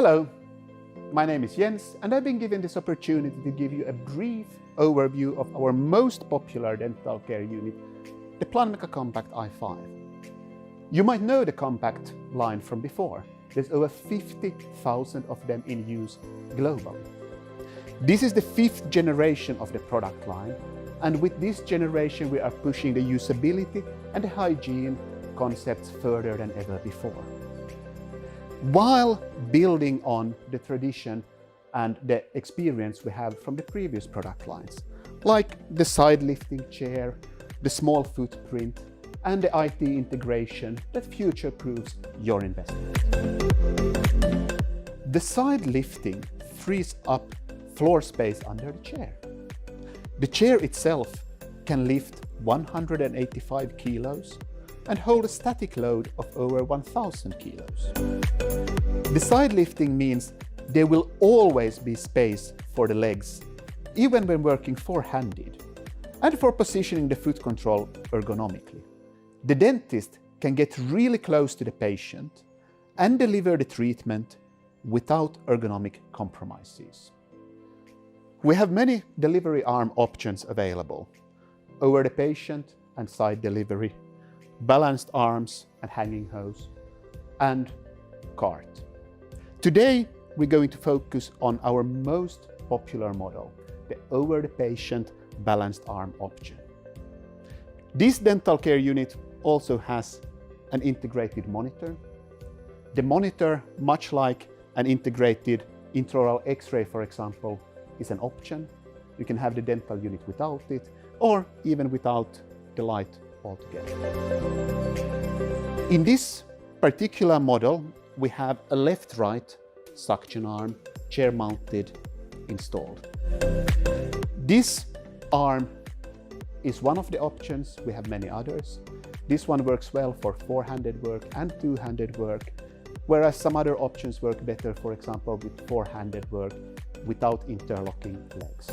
Hello, my name is Jens and I've been given this opportunity to give you a brief overview of our most popular dental care unit, the Planmeca Compact i5. You might know the Compact line from before. There's over 50,000 of them in use globally. This is the 5th generation of the product line, and with this generation we are pushing the usability and the hygiene concepts further than ever before, while building on the tradition and the experience we have from the previous product lines, like the side lifting chair, the small footprint, and the IT integration that future-proofs your investment. The side lifting frees up floor space under the chair. The chair itself can lift 185 kilos and hold a static load of over 1,000 kilos. The side lifting means there will always be space for the legs, even when working four-handed, and for positioning the foot control ergonomically. The dentist can get really close to the patient and deliver the treatment without ergonomic compromises. We have many delivery arm options available: over the patient and side delivery, balanced arms and hanging hose, and cart. Today we're going to focus on our most popular model, the over the patient balanced arm option. This dental care unit also has an integrated monitor. The monitor, much like an integrated intraoral X-ray, for example, is an option. You can have the dental unit without it, or even without the light altogether. In this particular model, we have a left-right suction arm, chair-mounted, installed. This arm is one of the options. We have many others. This one works well for four-handed work and two-handed work, whereas some other options work better, for example, with four-handed work without interlocking legs.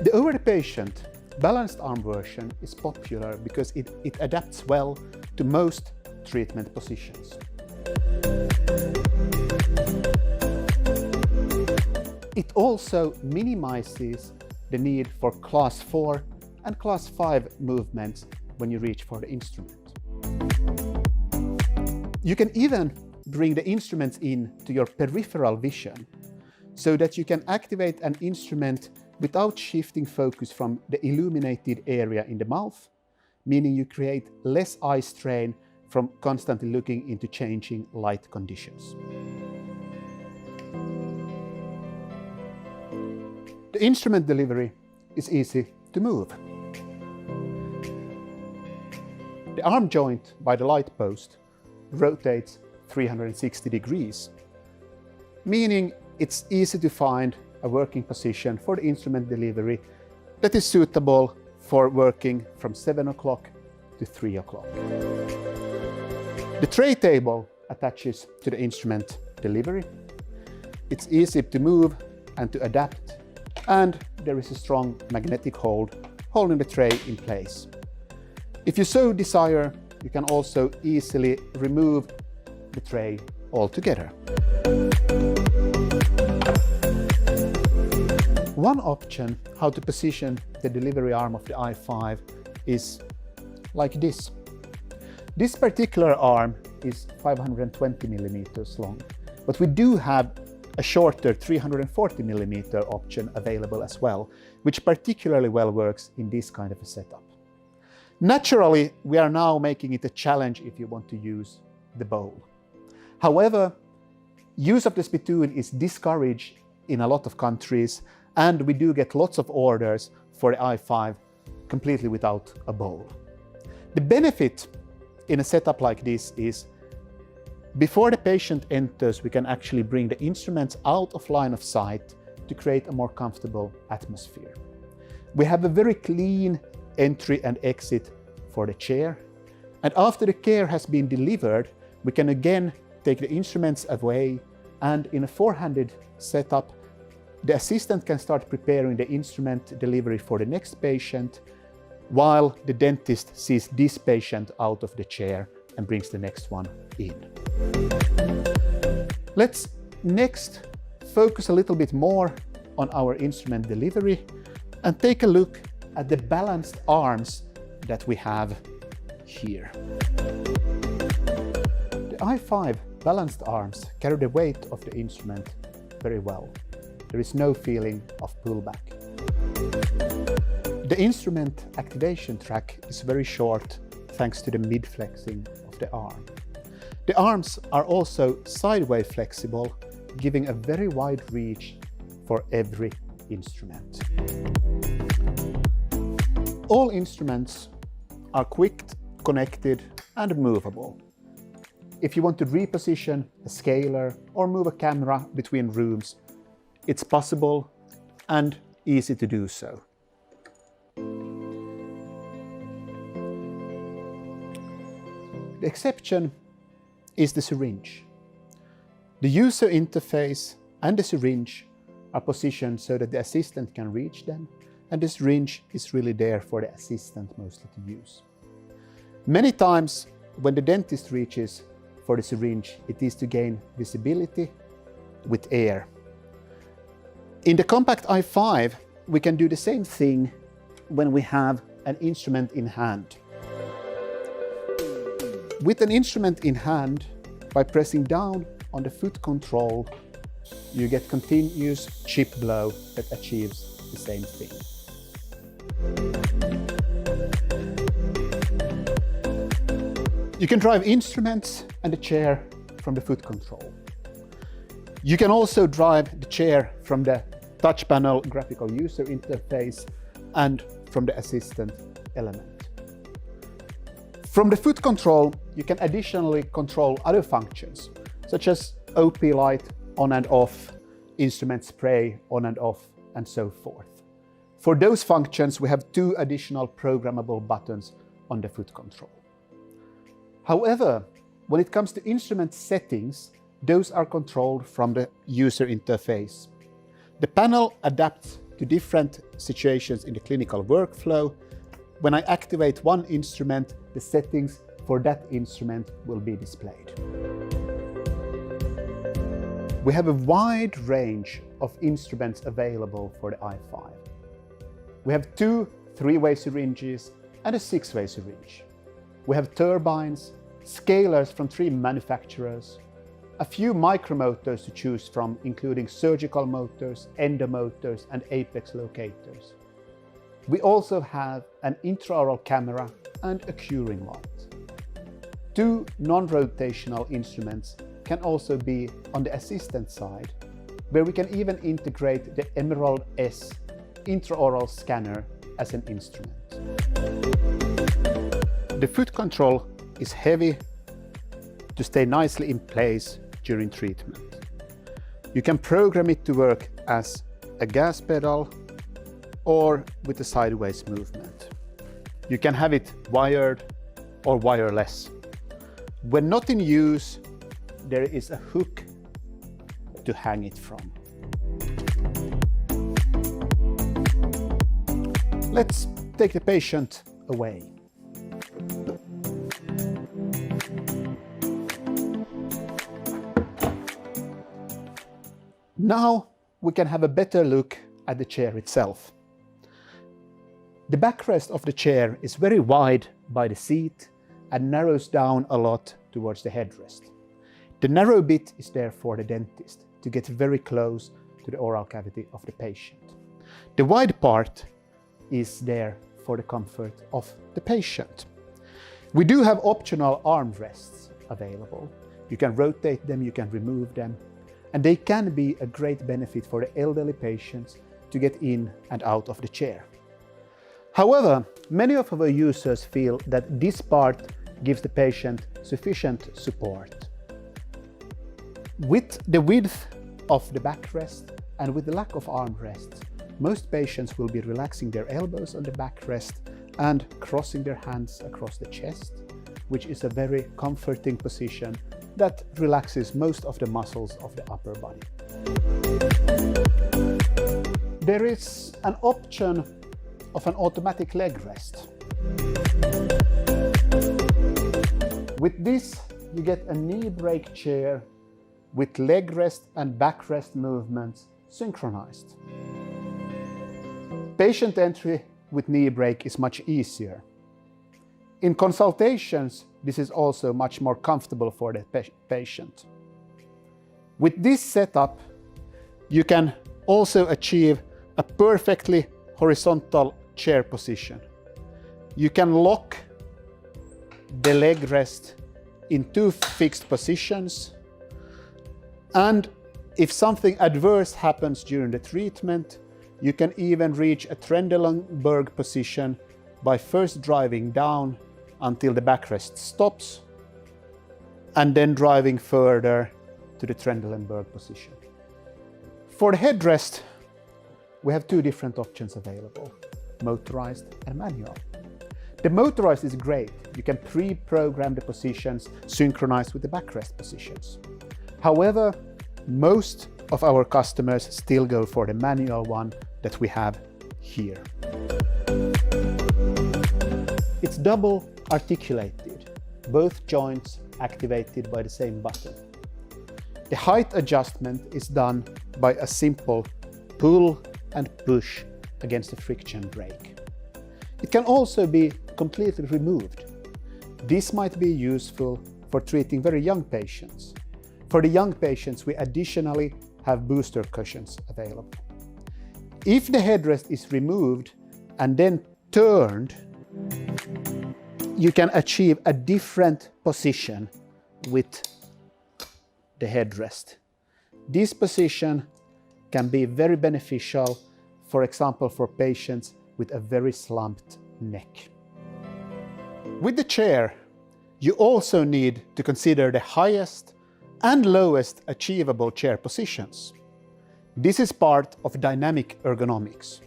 The over the patient balanced arm version is popular because it adapts well to most treatment positions. It also minimizes the need for class 4 and class 5 movements when you reach for the instrument. You can even bring the instruments in to your peripheral vision so that you can activate an instrument without shifting focus from the illuminated area in the mouth, meaning you create less eye strain from constantly looking into changing light conditions. The instrument delivery is easy to move. The arm joint by the light post rotates 360 degrees, meaning it's easy to find a working position for the instrument delivery that is suitable for working from 7 o'clock to 3 o'clock. The tray table attaches to the instrument delivery. It's easy to move and to adapt, and there is a strong magnetic hold holding the tray in place. If you so desire, you can also easily remove the tray altogether. One option how to position the delivery arm of the i5 is like this. This particular arm is 520 millimeters long, but we do have a shorter 340 millimeter option available as well, which particularly well works in this kind of a setup. Naturally, we are now making it a challenge if you want to use the bowl. However, use of the spittoon is discouraged in a lot of countries, and we do get lots of orders for the i5 completely without a bowl. The benefit in a setup like this is before the patient enters, we can actually bring the instruments out of line of sight to create a more comfortable atmosphere. We have a very clean entry and exit for the chair, and after the care has been delivered, we can again take the instruments away, and in a four-handed setup, the assistant can start preparing the instrument delivery for the next patient, while the dentist sees this patient out of the chair and brings the next one in. Let's next focus a little bit more on our instrument delivery and take a look at the balanced arms that we have here. The i5 balanced arms carry the weight of the instrument very well. There is no feeling of pullback. The instrument activation track is very short thanks to the mid-flexing of the arm. The arms are also sideways flexible, giving a very wide reach for every instrument. All instruments are quick, connected and movable. If you want to reposition a scaler or move a camera between rooms, it's possible and easy to do so. The exception is the syringe. The user interface and the syringe are positioned so that the assistant can reach them, and the syringe is really there for the assistant mostly to use. Many times when the dentist reaches for the syringe, it is to gain visibility with air. In the Compact i5, we can do the same thing when we have an instrument in hand. With an instrument in hand, by pressing down on the foot control, you get continuous chip blow that achieves the same thing. You can drive instruments and the chair from the foot control. You can also drive the chair from the touch panel graphical user interface and from the assistant element. From the foot control, you can additionally control other functions, such as OP light on and off, instrument spray on and off, and so forth. For those functions, we have 2 additional programmable buttons on the foot control. However, when it comes to instrument settings, those are controlled from the user interface. The panel adapts to different situations in the clinical workflow. When I activate one instrument, the settings for that instrument will be displayed. We have a wide range of instruments available for the i5. We have 2 3-way syringes and a 6-way syringe. We have turbines, scalers from 3 manufacturers, a few micromotors to choose from, including surgical motors, endomotors and apex locators. We also have an intraoral camera and a curing light. 2 non-rotational instruments can also be on the assistant side, where we can even integrate the Emerald S intraoral scanner as an instrument. The foot control is heavy to stay nicely in place during treatment. You can program it to work as a gas pedal or with a sideways movement. You can have it wired or wireless. When not in use, there is a hook to hang it from. Let's take the patient away. Now we can have a better look at the chair itself. The backrest of the chair is very wide by the seat and narrows down a lot towards the headrest. The narrow bit is there for the dentist to get very close to the oral cavity of the patient. The wide part is there for the comfort of the patient. We do have optional armrests available. You can rotate them, you can remove them, and they can be a great benefit for the elderly patients to get in and out of the chair. However, many of our users feel that this part gives the patient sufficient support. With the width of the backrest and with the lack of armrests, most patients will be relaxing their elbows on the backrest and crossing their hands across the chest, which is a very comforting position that relaxes most of the muscles of the upper body. There is an option of an automatic leg rest. With this, you get a knee brake chair with leg rest and backrest movements synchronized. Patient entry with knee brake is much easier. In consultations, this is also much more comfortable for the patient. With this setup, you can also achieve a perfectly horizontal chair position. You can lock the leg rest in two fixed positions, and if something adverse happens during the treatment, you can even reach a Trendelenburg position by first driving down until the backrest stops, and then driving further to the Trendelenburg position. For the headrest, we have two different options available, motorized and manual. The motorized is great. You can pre-program the positions synchronized with the backrest positions. However, most of our customers still go for the manual one that we have here. It's double articulated, both joints activated by the same button. The height adjustment is done by a simple pull and push against the friction brake. It can also be completely removed. This might be useful for treating very young patients. For the young patients, we additionally have booster cushions available. If the headrest is removed and then turned, you can achieve a different position with the headrest. This position can be very beneficial, for example, for patients with a very slumped neck. With the chair, you also need to consider the highest and lowest achievable chair positions. This is part of dynamic ergonomics.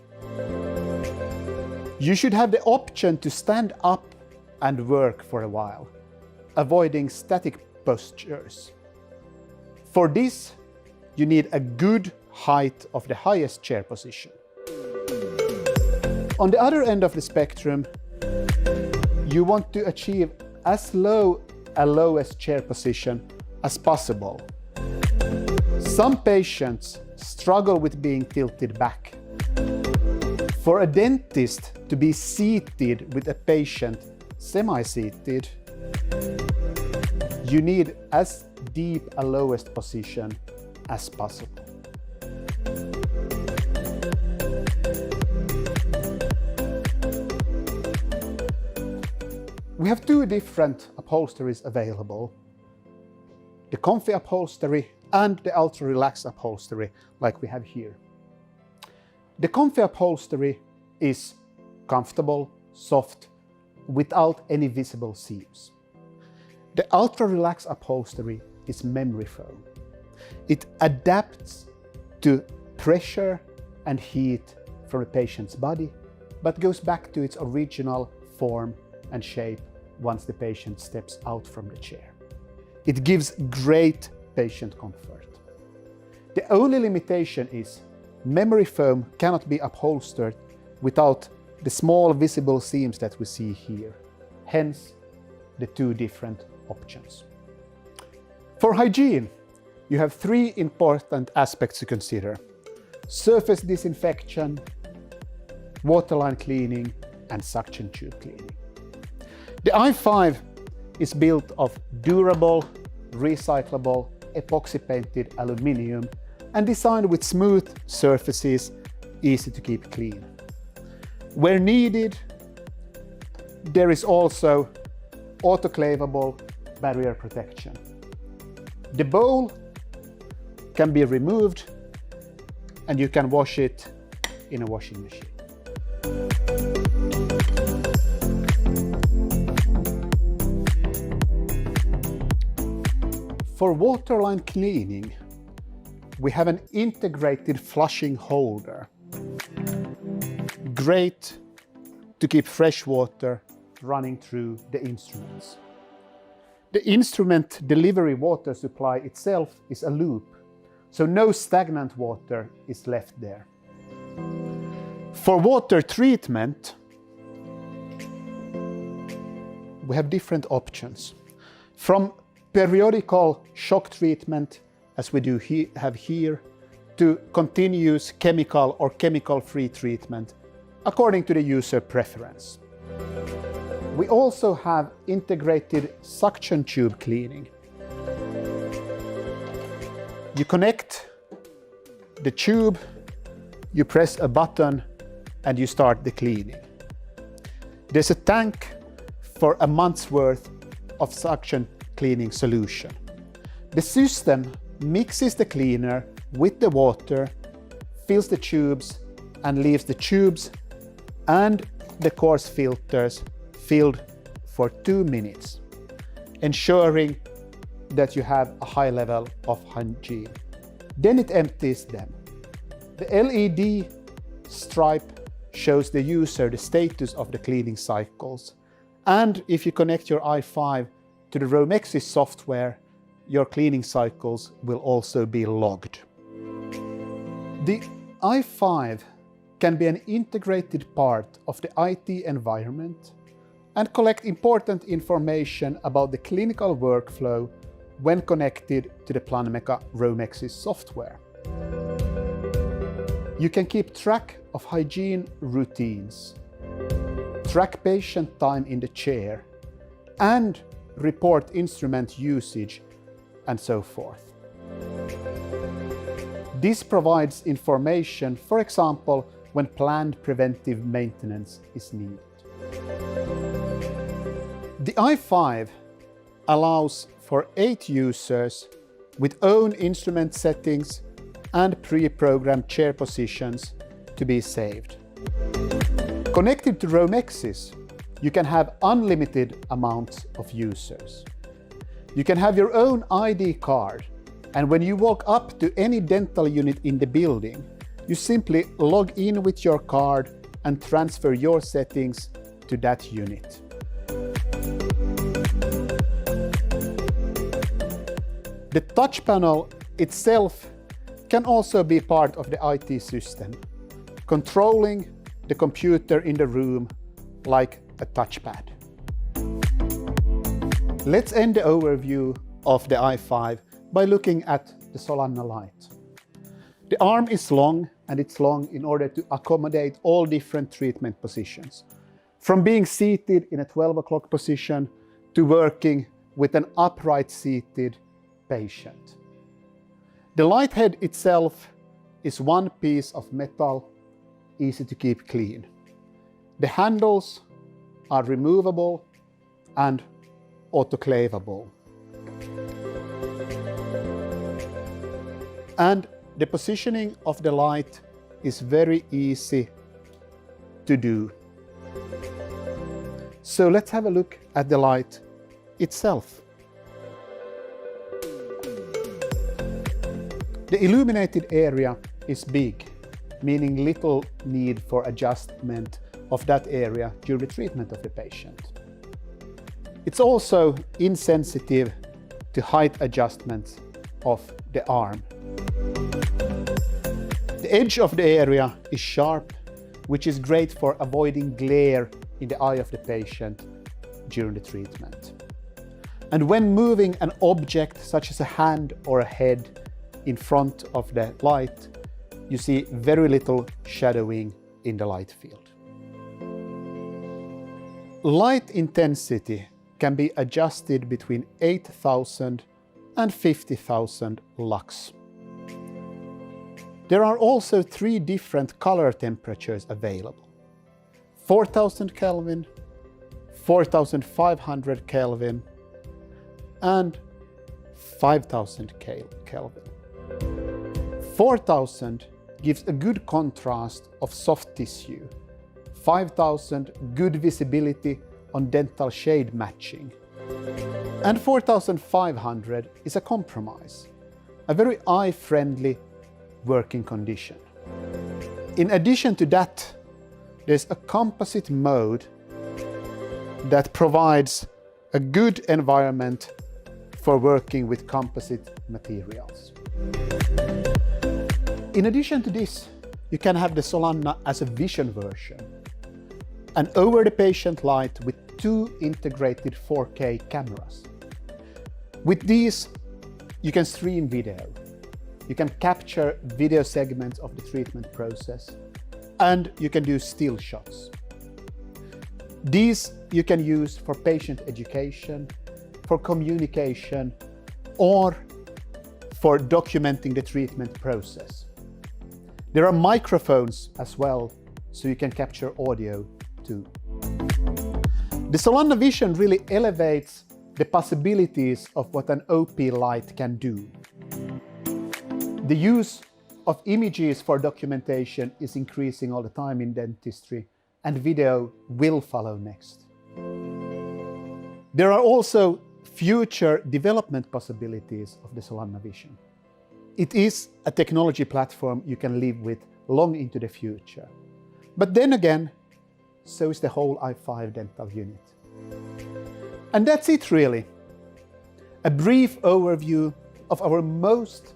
You should have the option to stand up and work for a while, avoiding static postures. For this, you need a good height of the highest chair position. On the other end of the spectrum, you want to achieve as low a lowest chair position as possible. Some patients struggle with being tilted back. For a dentist to be seated with a patient semi-seated, you need as deep a lowest position as possible. We have two different upholsteries available, the comfy upholstery and the ultra relaxed upholstery like we have here. The comfy upholstery is comfortable, soft, without any visible seams. The ultra relaxed upholstery is memory foam. It adapts to pressure and heat from the patient's body, but goes back to its original form and shape once the patient steps out from the chair. It gives great patient comfort. The only limitation is memory foam cannot be upholstered without the small visible seams that we see here. Hence, the two different options. For hygiene, you have three important aspects to consider: surface disinfection, waterline cleaning, and suction tube cleaning. The i5 is built of durable, recyclable, epoxy-painted aluminium and designed with smooth surfaces, easy to keep clean. Where needed, there is also autoclavable barrier protection. The bowl can be removed and you can wash it in a washing machine. For waterline cleaning, we have an integrated flushing holder. Great to keep fresh water running through the instruments. The instrument delivery water supply itself is a loop, so no stagnant water is left there. For water treatment, we have different options. From periodical shock treatment as we do have here, to continuous chemical or chemical-free treatment according to the user preference. We also have integrated suction tube cleaning. You connect the tube, you press a button, and you start the cleaning. There's a tank for a month's worth of suction cleaning solution. The system mixes the cleaner with the water, fills the tubes, and leaves the tubes and the coarse filters filled for 2 minutes, ensuring that you have a high level of hygiene. Then it empties them. The LED stripe shows the user the status of the cleaning cycles. And if you connect your i5 to the Romexis software, your cleaning cycles will also be logged. The i5 can be an integrated part of the IT environment and collect important information about the clinical workflow when connected to the Planmeca Romexis software. You can keep track of hygiene routines, track patient time in the chair, and report instrument usage, and so forth. This provides information, for example, when planned preventive maintenance is needed. The i5 allows for 8 users with own instrument settings and pre-programmed chair positions to be saved. Connected to Romexis, you can have unlimited amounts of users. You can have your own ID card, and when you walk up to any dental unit in the building, you simply log in with your card and transfer your settings to that unit. The touch panel itself can also be part of the IT system, controlling the computer in the room like a touchpad. Let's end the overview of the i5 by looking at the Solanna light. The arm is long, and it's long in order to accommodate all different treatment positions, from being seated in a 12 o'clock position to working with an upright seated patient. The light head itself is one piece of metal, easy to keep clean. The handles are removable and autoclavable. And the positioning of the light is very easy to do. So let's have a look at the light itself. The illuminated area is big, meaning little need for adjustment of that area during the treatment of the patient. It's also insensitive to height adjustments of the arm. The edge of the area is sharp, which is great for avoiding glare in the eye of the patient during the treatment. And when moving an object such as a hand or a head in front of the light, you see very little shadowing in the light field. Light intensity can be adjusted between 8,000 and 50,000 lux. There are also 3 different color temperatures available: 4,000 Kelvin, 4,500 Kelvin, and 5,000 Kelvin. 4,000 gives a good contrast of soft tissue, 5,000 good visibility on dental shade matching, and 4,500 is a compromise, a very eye-friendly working condition. In addition to that, there's a composite mode that provides a good environment for working with composite materials. In addition to this, you can have the Solanna as a vision version, an over-the-patient light with 2 integrated 4K cameras. With these, you can stream video, you can capture video segments of the treatment process, and you can do still shots. These you can use for patient education, for communication, or for documenting the treatment process. There are microphones as well, so you can capture audio too. The Solana Vision really elevates the possibilities of what an OP light can do. The use of images for documentation is increasing all the time in dentistry, and video will follow next. There are also future development possibilities of the Solana Vision. It is a technology platform you can live with long into the future. But then again, so is the whole i5 dental unit. And that's it really. A brief overview of our most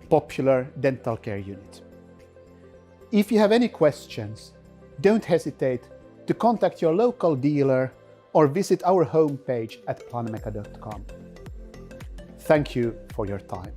popular dental care unit. If you have any questions, don't hesitate to contact your local dealer or visit our homepage at planmeca.com. Thank you for your time.